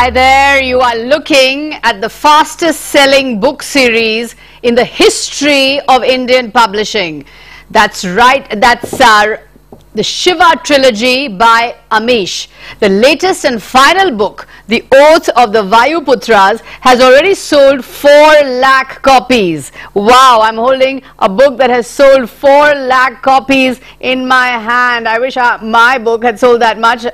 Hi there, you are looking at the fastest selling book series in the history of Indian publishing. That's right, that's the Shiva trilogy by Amish. The latest and final book, The Oath of the Vayuputras, has already sold 4 lakh copies. Wow, I'm holding a book that has sold 4 lakh copies in my hand. I wish my book had sold that much.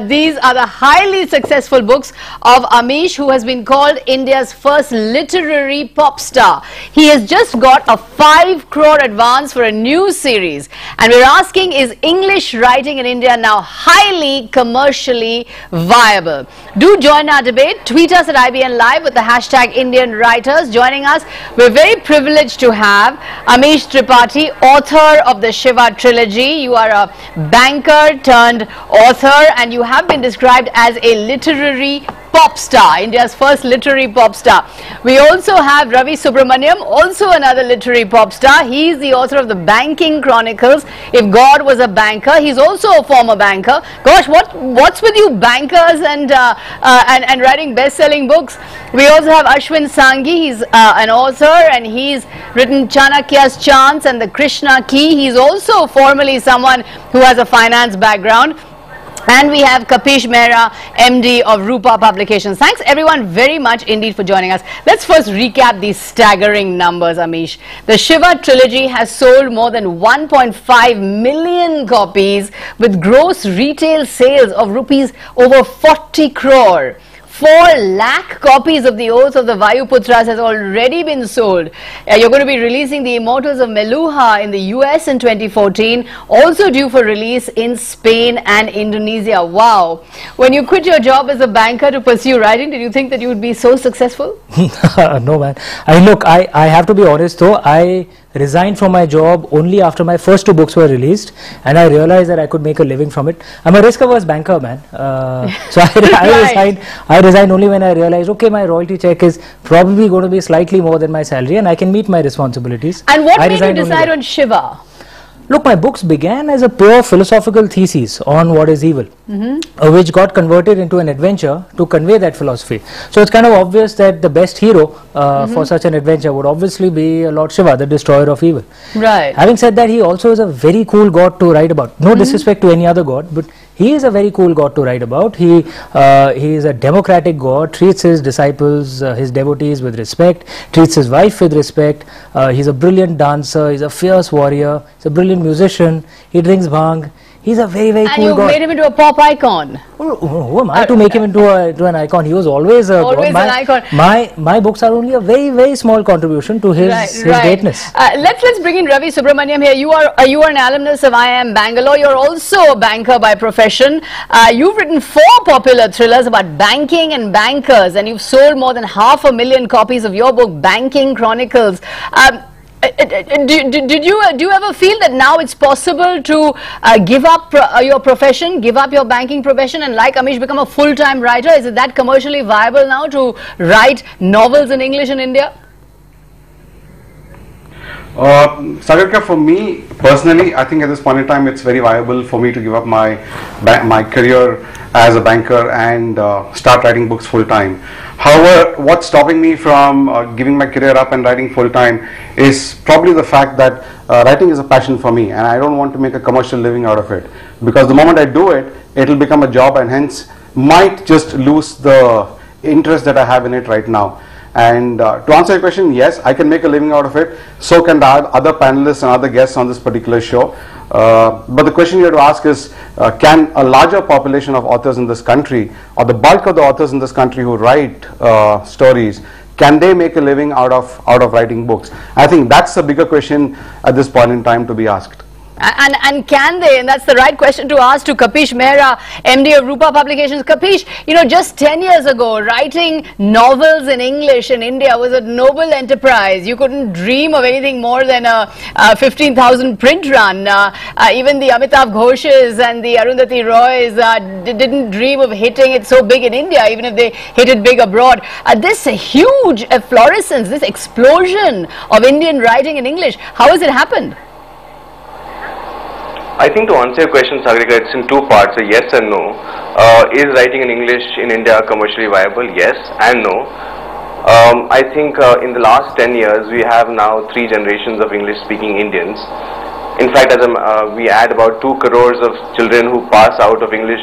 These are the highly successful books of Amish, who has been called India's first literary pop star. He has just got a 5 crore advance for a new series. And we're asking, is English writing in India now highly commercially viable? Do join our debate. Tweet us at IBN Live with the hashtag Indian Writers. Joining us, we're very privileged to have Amish Tripathi, author of the Shiva trilogy. You are a banker turned author, and you have been described as a literary pop star, India's first literary pop star. We also have Ravi, Subramaniam, also another literary pop star. He's the author of the Banking Chronicles, If God Was a Banker. He's also a former banker. Gosh, what's with you bankers and writing best-selling books? We also have Ashwin Sanghi. He's an author, and he's written Chanakya's Chance and the Krishna Key. He's also formerly someone who has a finance background. And we have Kapish, Mehra, MD of Rupa Publications. Thanks everyone very much indeed for joining us. Let's first recap these staggering numbers, Amish. The Shiva trilogy has sold more than 1.5 million copies with gross retail sales of rupees over 40 crore. 4 lakh copies of The Oath of the Vayuputras has already been sold. You're going to be releasing The Immortals of Meluha in the US in 2014, also due for release in Spain and Indonesia. Wow. When you quit your job as a banker to pursue writing, did you think that you would be so successful? No, man. I have to be honest though, I resigned from my job only after my first 2 books were released, and I realized that I could make a living from it. I'm a risk-averse banker, man. So I resigned only when I realized, okay, my royalty check is probably going to be slightly more than my salary, and I can meet my responsibilities. And what made you decide on Shiva? Look, my books began as a pure philosophical thesis on what is evil, which got converted into an adventure to convey that philosophy. So it's kind of obvious that the best hero for such an adventure would obviously be Lord Shiva, the destroyer of evil. Right. Having said that, he also is a very cool god to write about. No disrespect to any other god, but he is a very cool god to write about. He is a democratic god, treats his disciples, his devotees with respect, treats his wife with respect. He's a brilliant dancer, he's a fierce warrior, he's a brilliant musician, he drinks bhang. He's a very, very cool god. And you made him into a pop icon. Who am I to make him into an icon? He was always a god. An icon. My books are only a very, very small contribution to his greatness. Let's bring in Ravi Subramaniam here. You are an alumnus of IIM Bangalore. You're also a banker by profession. You've written 4 popular thrillers about banking and bankers, and you've sold more than 500,000 copies of your book, Banking Chronicles. Do you ever feel that now it's possible to give up your profession, give up your banking profession, and like Amish, become a full-time writer? Is it that commercially viable now to write novels in English in India? Sagarika, for me personally, I think at this point in time it's very viable for me to give up my career as a banker and start writing books full time. However, what's stopping me from giving my career up and writing full time is probably the fact that writing is a passion for me, and I don't want to make a commercial living out of it, because the moment I do it, it'll become a job, and hence might just lose the interest that I have in it right now. And to answer your question, yes, I can make a living out of it. So can the other panelists and other guests on this particular show. But the question you have to ask is, can a larger population of authors in this country, or the bulk of the authors in this country who write stories, can they make a living out of writing books? I think that's a bigger question at this point in time to be asked. And can they? And that's the right question to ask to Kapish Mehra, MD of Rupa Publications. Kapish, you know, just 10 years ago, writing novels in English in India was a noble enterprise. You couldn't dream of anything more than a 15,000 print run. Even the Amitabh Ghoses and the Arundhati Roys didn't dream of hitting it so big in India, even if they hit it big abroad. This huge efflorescence, this explosion of Indian writing in English, how has it happened? I think to answer your question, Sagarika, it's in two parts, a yes and no. Is writing in English in India commercially viable? Yes and no. I think in the last 10 years, we have now 3 generations of English-speaking Indians. In fact, we add about 2 crores of children who pass out of English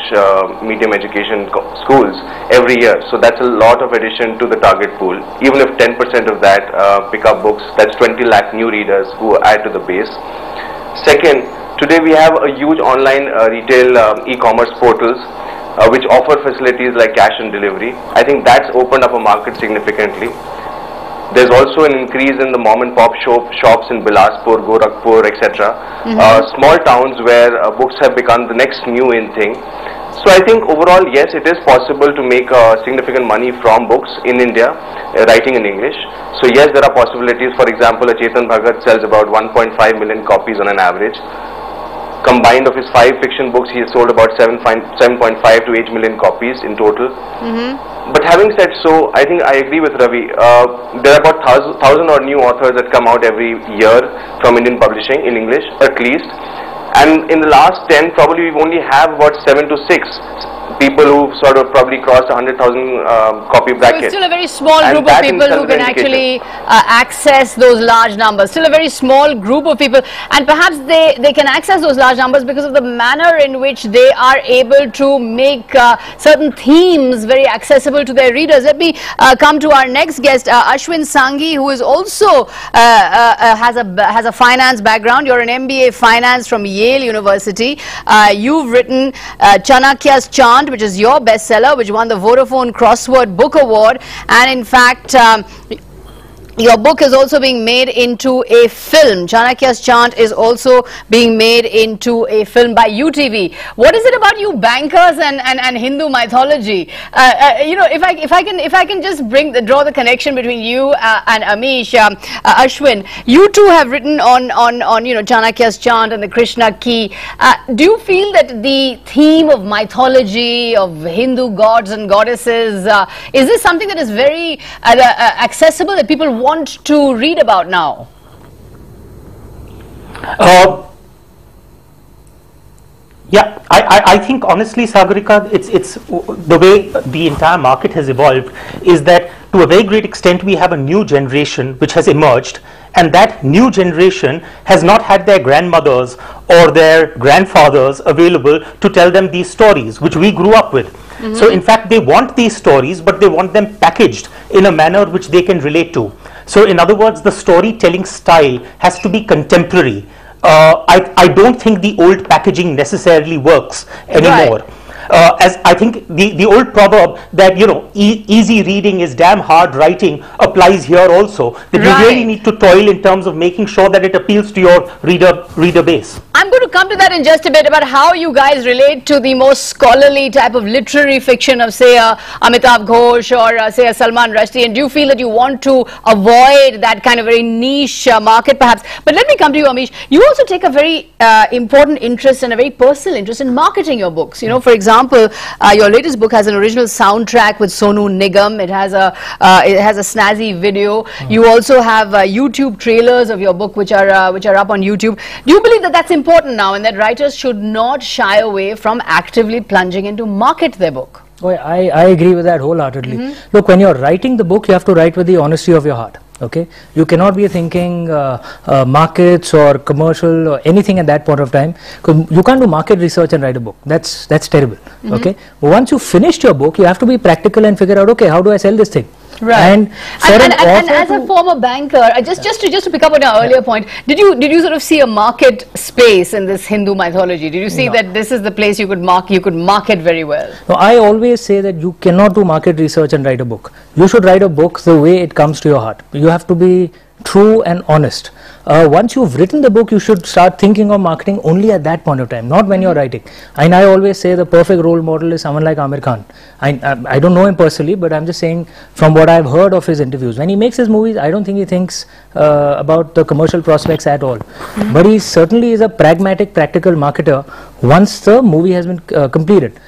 medium education schools every year. So that's a lot of addition to the target pool. Even if 10% of that pick up books, that's 20 lakh new readers who add to the base. Second, today we have a huge online retail e-commerce portals which offer facilities like cash and delivery. I think that's opened up a market significantly. There's also an increase in the mom and pop shops in Bilaspur, Gorakhpur, etc. Small towns where books have become the next new in thing. So I think overall, yes, it is possible to make significant money from books in India, writing in English. So yes, there are possibilities. For example, a Chetan Bhagat sells about 1.5 million copies on an average. Combined of his 5 fiction books, he has sold about 7.5 to 8 million copies in total. But having said so, I think I agree with Ravi. There are about 1,000 or new authors that come out every year from Indian publishing in English, at least. And in the last 10, probably we only have about 7 to 6 people who sort of probably crossed 100,000 copy bracket. So it's still a very small group of people who can actually access those large numbers. Still a very small group of people, and perhaps they can access those large numbers because of the manner in which they are able to make certain themes very accessible to their readers. Let me come to our next guest, Ashwin Sanghi, who is also has a finance background. You're an MBA Finance from Yale University. You've written Chanakya's Chant, which is your bestseller, which won the Vodafone Crossword Book Award, and in fact your book is also being made into a film. Chanakya's Chant is also being made into a film by UTV. What is it about you bankers and Hindu mythology? You know, if I can just draw the connection between you and Amish, Ashwin, you two have written on you know, Chanakya's Chant and the Krishna key. Do you feel that the theme of mythology, of Hindu gods and goddesses, is this something that is very accessible, that people want to read about now? Yeah, I think honestly, Sagarika, it's the way the entire market has evolved is that to a very great extent we have a new generation which has emerged, and that new generation has not had their grandmothers or their grandfathers available to tell them these stories which we grew up with. So in fact they want these stories, but they want them packaged in a manner which they can relate to. So in other words, the storytelling style has to be contemporary. I don't think the old packaging necessarily works anymore. Right. As I think the old proverb that, you know, easy reading is damn hard writing applies here also. That you really need to toil in terms of making sure that it appeals to your reader base. I'm going to come to that in just a bit, about how you guys relate to the most scholarly type of literary fiction of, say, Amitabh Ghosh or say a Salman Rushdie, and do you feel that you want to avoid that kind of very niche market perhaps? But let me come to you, Amish. You also take a very important interest and a very personal interest in marketing your books. You know, for example, your latest book has an original soundtrack with Sonu Nigam. It has a snazzy video. You also have YouTube trailers of your book which are up on YouTube. Do you believe that that's important now, and that writers should not shy away from actively plunging into market their book? Oh, I agree with that wholeheartedly. Look, when you're writing the book, you have to write with the honesty of your heart. Okay, you cannot be thinking markets or commercial or anything at that point of time, because you can't do market research and write a book. That's terrible. Okay, but once you finished your book, you have to be practical and figure out, okay, how do I sell this thing? Right. And as a former banker, just to pick up on your earlier point, did you sort of see a market space in this Hindu mythology? Did you see that this is the place you could market very well? No, I always say that you cannot do market research and write a book. You should write a book the way it comes to your heart. You have to be true and honest. Once you've written the book, you should start thinking of marketing only at that point of time, not when you're writing. And I always say the perfect role model is someone like Aamir Khan. I don't know him personally, but I'm just saying from what I've heard of his interviews. When he makes his movies, I don't think he thinks about the commercial prospects at all. But he certainly is a pragmatic, practical marketer once the movie has been completed.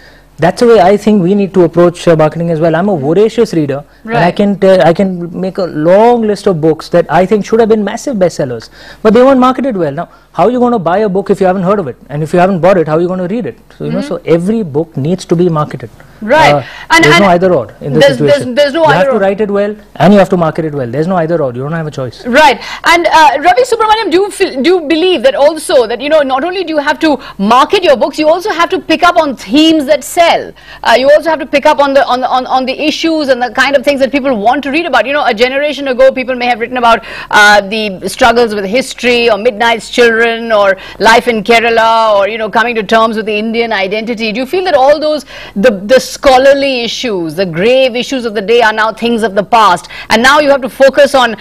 that's the way I think we need to approach marketing as well. I'm a voracious reader, and I can make a long list of books that I think should have been massive bestsellers, but they weren't marketed well. Now, how are you going to buy a book if you haven't heard of it, and if you haven't bought it, how are you going to read it? So you know, so every book needs to be marketed. Right. There's no either or in this situation. There's no you either have to or. write it well and you have to market it well. There's no either or. You don't have a choice. Right. And Ravi, Subramaniam, do you believe that also that, you know, not only do you have to market your books, you also have to pick up on themes that sell. You also have to pick up on the issues and the kind of things that people want to read about. You know, a generation ago, people may have written about the struggles with history, or Midnight's Children, or life in Kerala, or, you know, coming to terms with the Indian identity. Do you feel that all those, the scholarly issues, the grave issues of the day are now things of the past, and now you have to focus on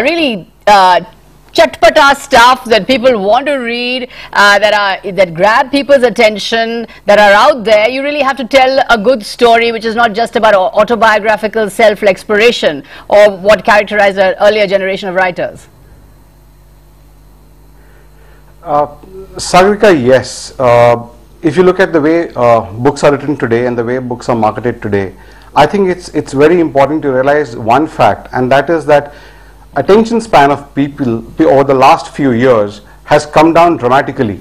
really chatpata stuff that people want to read, that grab people's attention, that are out there? You really have to tell a good story which is not just about autobiographical self-exploration or what characterized an earlier generation of writers. Sagarika, yes. If you look at the way books are written today and the way books are marketed today, I think it's very important to realize one fact, and that is that attention span of people over the last few years has come down dramatically.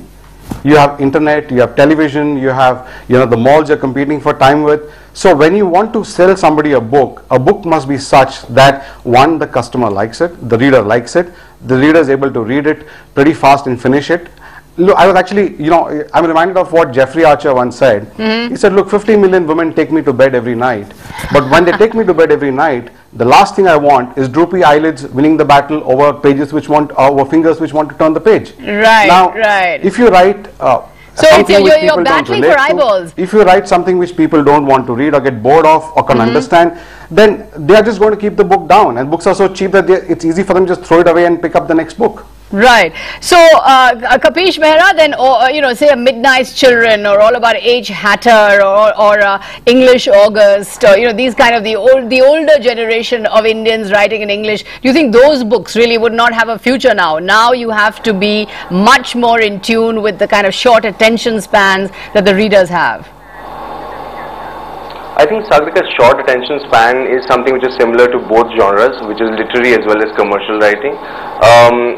You have internet, you have television, you have, you know, the malls you're competing for time with. So when you want to sell somebody a book must be such that, one, the customer likes it, the reader likes it, the reader is able to read it pretty fast and finish it. Look, I was actually, you know, I'm reminded of what Jeffrey Archer once said. He said, look, 50 million women take me to bed every night. But when they take me to bed every night, the last thing I want is droopy eyelids winning the battle over pages which want, over fingers which want to turn the page. Right, now, right. If you write so you're battling for eyeballs. If you write something which people don't want to read or get bored of or can understand, then they are just going to keep the book down. And books are so cheap that it's easy for them to just throw it away and pick up the next book. Right. So, Kapish, Mehra, then, you know, say a Midnight's Children, or All About H. Hatter, or English August, or, you know, these kind of the older generation of Indians writing in English. Do you think those books really would not have a future now? Now you have to be much more in tune with the kind of short attention spans that the readers have. I think Sagarika's short attention span is something which is similar to both genres, which is literary as well as commercial writing.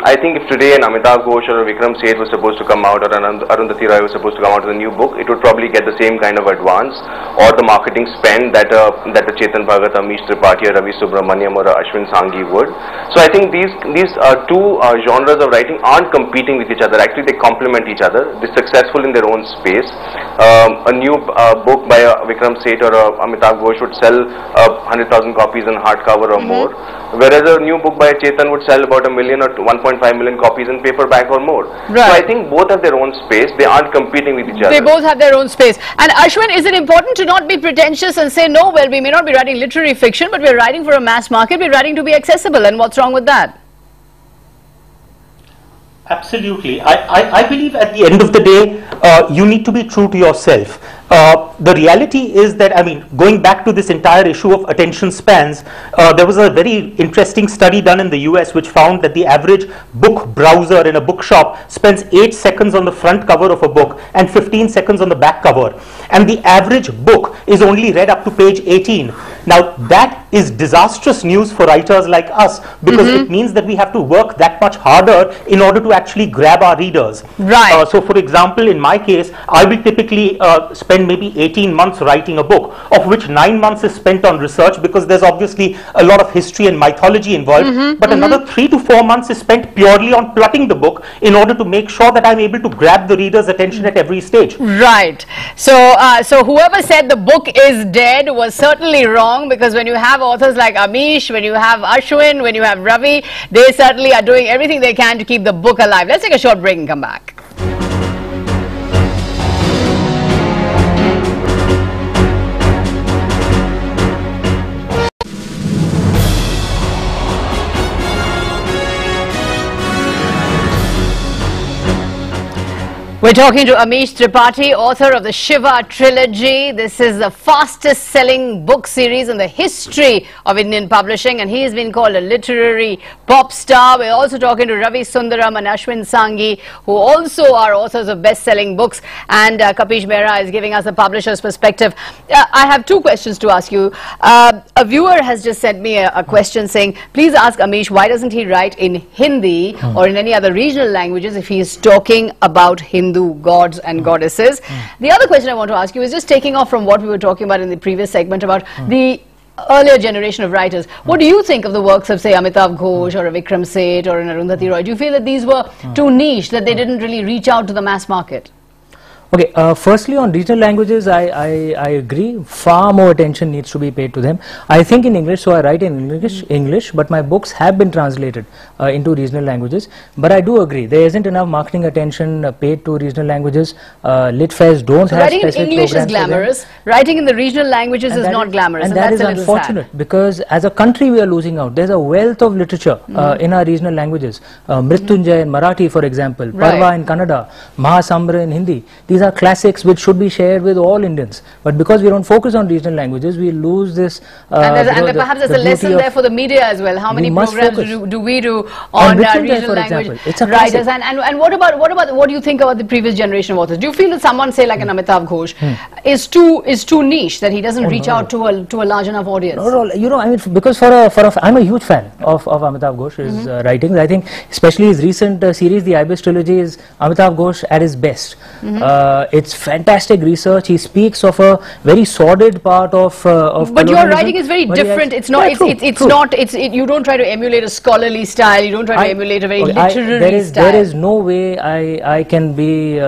I think if today an Amitabh Ghosh or a Vikram Seth was supposed to come out, or an Arundhati Roy was supposed to come out with a new book, it would probably get the same kind of advance or the marketing spend that a Chetan Bhagat, Amish Tripathi, or Ravi Subramaniam, or a Ashwin Sanghi would. So I think these two genres of writing aren't competing with each other. Actually, they complement each other. They're successful in their own space. A new book by a Vikram Seth or a Amitabh Ghosh would sell 100,000 copies in hardcover or more, whereas a new book by Chetan would sell about 1 million or 1.5 million copies in paperback or more. Right. So I think both have their own space. They aren't competing with each other. They both have their own space. And Ashwin, is it important to not be pretentious and say, no, well, we may not be writing literary fiction, but we're writing for a mass market, we're writing to be accessible, and what's wrong with that? Absolutely. I believe at the end of the day, you need to be true to yourself. The reality is that, I mean, going back to this entire issue of attention spans, there was a very interesting study done in the US which found that the average book browser in a bookshop spends 8 seconds on the front cover of a book and 15 seconds on the back cover. And the average book is only read up to page 18. Now, that is disastrous news for writers like us, because it means that we have to work that much harder in order to actually grab our readers. Right. So, for example, in my case, I will typically spend maybe 18 months writing a book, of which 9 months is spent on research, because there's obviously a lot of history and mythology involved, but another 3 to 4 months is spent purely on plotting the book in order to make sure that I'm able to grab the reader's attention at every stage. Right. So, so whoever said the book is dead was certainly wrong, because when you have authors like Amish, when you have Ashwin, when you have Ravi, they certainly are doing everything they can to keep the book alive. Let's take a short break and come back. We're talking to Amish Tripathi, author of the Shiva trilogy. This is the fastest selling book series in the history of Indian publishing, and he has been called a literary pop star. We're also talking to Ravi and Ashwin Sanghi, who also are authors of best-selling books, and Kapish Mehra is giving us a publisher's perspective. I have two questions to ask you. A viewer has just sent me a question saying, please ask Amish, why doesn't he write in Hindi or in any other regional languages if he is talking about Hindu gods and goddesses? The other question I want to ask you is just taking off from what we were talking about in the previous segment about the earlier generation of writers. What do you think of the works of, say, Amitabh Ghosh or a Vikram Seth or an Arundhati Roy? Do you feel that these were too niche, that they didn't really reach out to the mass market? Okay, firstly on regional languages, I agree, far more attention needs to be paid to them. I think in English, so I write in English, but my books have been translated into regional languages. But I do agree, there isn't enough marketing attention paid to regional languages. Litfairs don't have specific programs. Writing in English is glamorous, writing in the regional languages is not glamorous, and that is unfortunate because as a country we are losing out. There's a wealth of literature in our regional languages. Mrityunjay in Marathi, for example, Parva in Kannada, Mahasambra in Hindi. These are classics which should be shared with all Indians, but because we don't focus on regional languages, we lose this. And perhaps there's a lesson there for the media as well. How many programs do we do on regional language writers? And what do you think about the previous generation of authors? Do you feel that someone, say like an Amitabh Ghosh, is too niche, that he doesn't reach out to a large enough audience? No, you know, I mean, because I'm a huge fan of Amitabh Ghosh's writings. I think especially his recent series, the IBS trilogy, is Amitabh Ghosh at his best. It's fantastic research. He speaks of a very sordid part of but your writing is very different. It's not. You don't try to emulate a scholarly style. You don't try to emulate a very literary style. There is no way I can be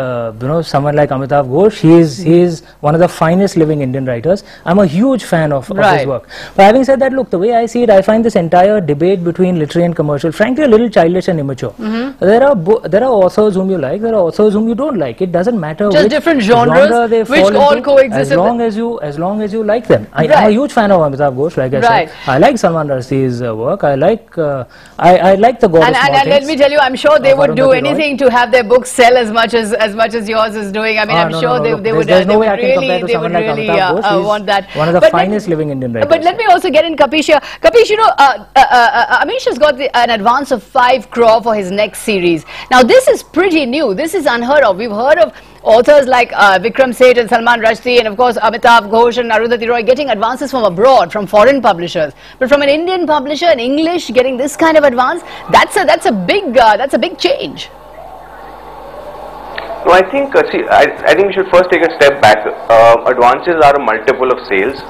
someone like Amitabh Ghosh. He is one of the finest living Indian writers. I'm a huge fan of his work. But having said that, look, the way I see it, I find this entire debate between literary and commercial frankly a little childish and immature. There are authors whom you like. There are authors whom you don't like. It doesn't matter. Just different genres which all coexist. As long as you like them. I'm a huge fan of Amitabh Ghosh, like I said. I like Salman Rushdie's work. I like the God of Small Things. And let me tell you, I'm sure they would do anything to have their books sell as much as yours is doing. I mean, I'm sure they would really want that. One of the finest living Indian writers. But let me also get in Kapish here. Kapish, you know, Amish has got an advance of 5 crore for his next series. Now, this is pretty new. This is unheard of. We've heard of authors like Vikram Seth and Salman Rushdie and of course Amitabh Ghosh and Arundhati Roy getting advances from abroad, from foreign publishers. But from an Indian publisher in English getting this kind of advance, that's a big change. No, I think I think we should first take a step back. Advances are a multiple of sales,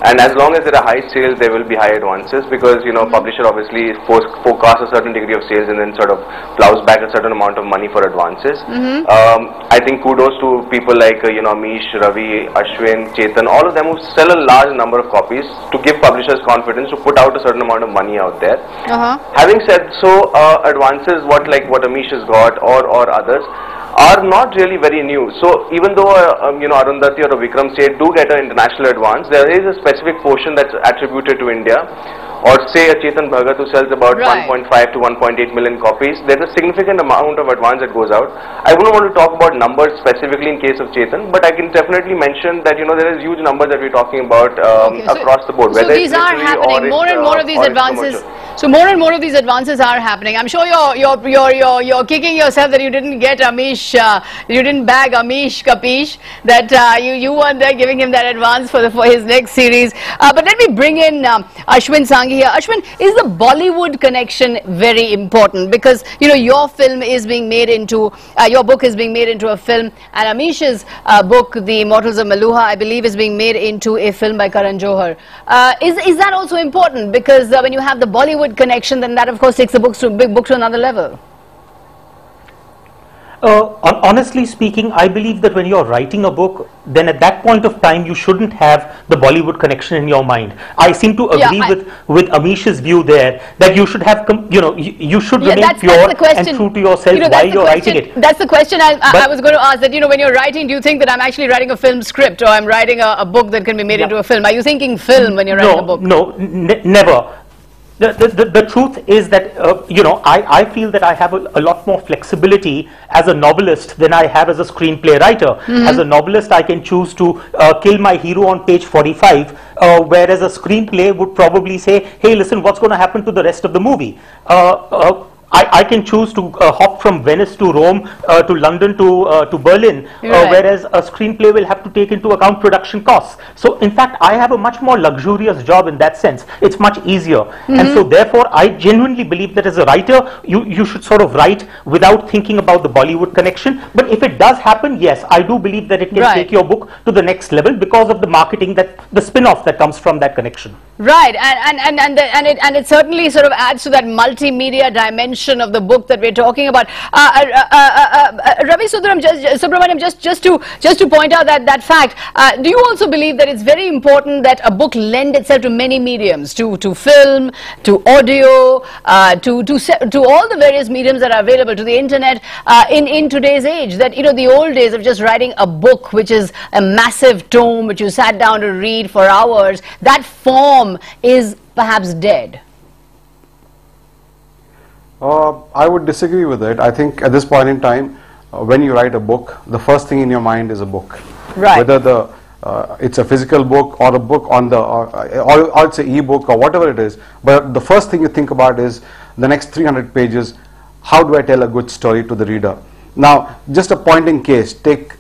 and as long as there are high sales, there will be high advances because publisher obviously forecasts a certain degree of sales and then sort of plows back a certain amount of money for advances. I think kudos to people like Amish, Ravi, Ashwin, Chetan, all of them who sell a large number of copies to give publishers confidence to put out a certain amount of money out there. Having said so, advances what Amish has got or others are not really very new. So even though Arundhati or Vikram Seth do get an international advance, there is a specific portion that's attributed to India. Or say a Chetan Bhagat who sells about 1.5 to 1.8 million copies, there's a significant amount of advance that goes out. I wouldn't want to talk about numbers specifically in case of Chetan, but I can definitely mention that there is huge numbers that we're talking about across the board. So these are happening. More and more of these advances. So more and more of these advances are happening. I'm sure you're kicking yourself that you didn't get Amish, you didn't bag Amish Kapish, that you weren't there giving him that advance for his next series. But let me bring in Ashwin Sanghi here. Ashwin, is the Bollywood connection very important? Because your film is being made into your book is being made into a film, and Amish's book, The Immortals of Maluha, I believe is being made into a film by Karan Johar. Is that also important? Because when you have the Bollywood connection, then that of course takes the book to another level. Honestly speaking, I believe that when you're writing a book, then at that point of time you shouldn't have the Bollywood connection in your mind. I seem to agree with Amish's view there that you should have, you should remain pure and true to yourself while you're writing it. That's the question I was going to ask. That when you're writing, do you think that I'm actually writing a film script or I'm writing a book that can be made into a film? Are you thinking film when you're writing a book? No, never. The truth is that, I feel that I have a lot more flexibility as a novelist than I have as a screenplay writer. As a novelist, I can choose to kill my hero on page 45, whereas a screenplay would probably say, hey, listen, what's going to happen to the rest of the movie? I can choose to hop from Venice to Rome, to London to Berlin, whereas a screenplay will have to take into account production costs. So in fact, I have a much more luxurious job in that sense. It's much easier. And so therefore, I genuinely believe that as a writer, you should sort of write without thinking about the Bollywood connection. But if it does happen, yes, I do believe that it can take your book to the next level because of the marketing, the spin-off that comes from that connection. Right, and it certainly sort of adds to that multimedia dimension of the book that we're talking about. Ravi Subramaniam, just to point out that fact, do you also believe that it's very important that a book lend itself to many mediums, to film, to audio, to all the various mediums that are available, to the internet, in today's age? That, the old days of just writing a book, which is a massive tome which you sat down to read for hours, that form is perhaps dead. I would disagree with it. I think at this point in time, when you write a book, the first thing in your mind is a book. Right. Whether it's a physical book or a book on the or it's an e-book or whatever it is, but the first thing you think about is the next 300 pages. How do I tell a good story to the reader? Now, just a point in case, take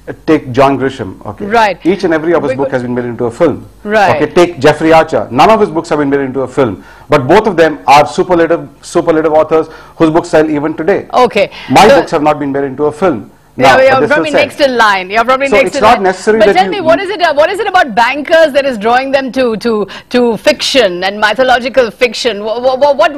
John Grisham. Okay. Right. Each and every of his book has been made into a film. Right. Okay. Take Jeffrey Archer. None of his books have been made into a film, but both of them are superlative authors whose books sell even today. Okay. My books have not been made into a film. Now, you're probably next in line. You're probably so next in line. So it's not necessary. But tell me, what is it about bankers that is drawing them to fiction and mythological fiction? What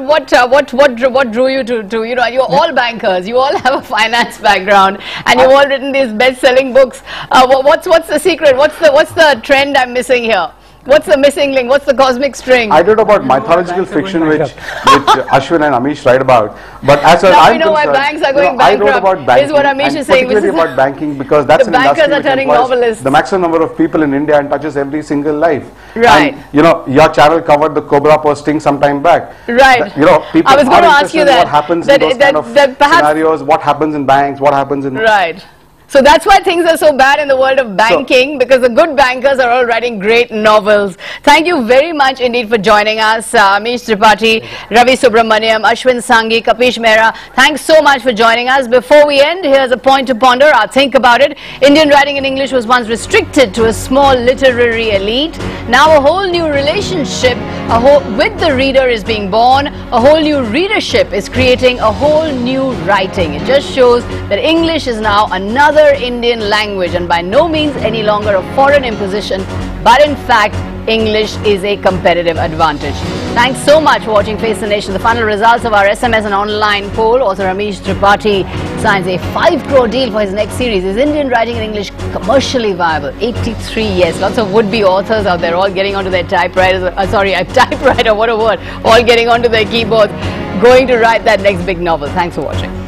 drew you to you're all bankers. You all have a finance background, and you've all written these best-selling books. What's the secret? What's the trend I'm missing here? What's the missing link? What's the cosmic string? I wrote about mythological fiction, which Ashwin and Amish write about. But as far as I'm concerned, why banks are going bankrupt. I wrote about banking, is what Amish is saying. Particularly about banking, because that's an industry which employs the maximum number of people in India and touches every single life. Right. And, your channel covered the Cobra Purse sting some time back. Right. People I was going to ask you that. What happens in those kind of scenarios? What happens in banks? What happens in right. So that's why things are so bad in the world of banking, because the good bankers are all writing great novels. Thank you very much indeed for joining us, Amish Tripathi, Ravi Subramaniam, Ashwin Sanghi, Kapish, Mehra. Thanks so much for joining us. Before we end, here's a point to ponder. Think about it. Indian writing in English was once restricted to a small literary elite. Now a whole new relationship with the reader is being born. A whole new readership is creating a whole new writing. It just shows that English is now another Indian language, and by no means any longer a foreign imposition, but in fact English is a competitive advantage. Thanks so much for watching Face the Nation. The final results of our SMS and online poll: author Amish Tripathi signs a 5 crore deal for his next series. Is Indian writing in English commercially viable? 83 yes. Lots of would-be authors out there all getting onto their typewriters, a typewriter, what a word, all getting onto their keyboards, going to write that next big novel. Thanks for watching.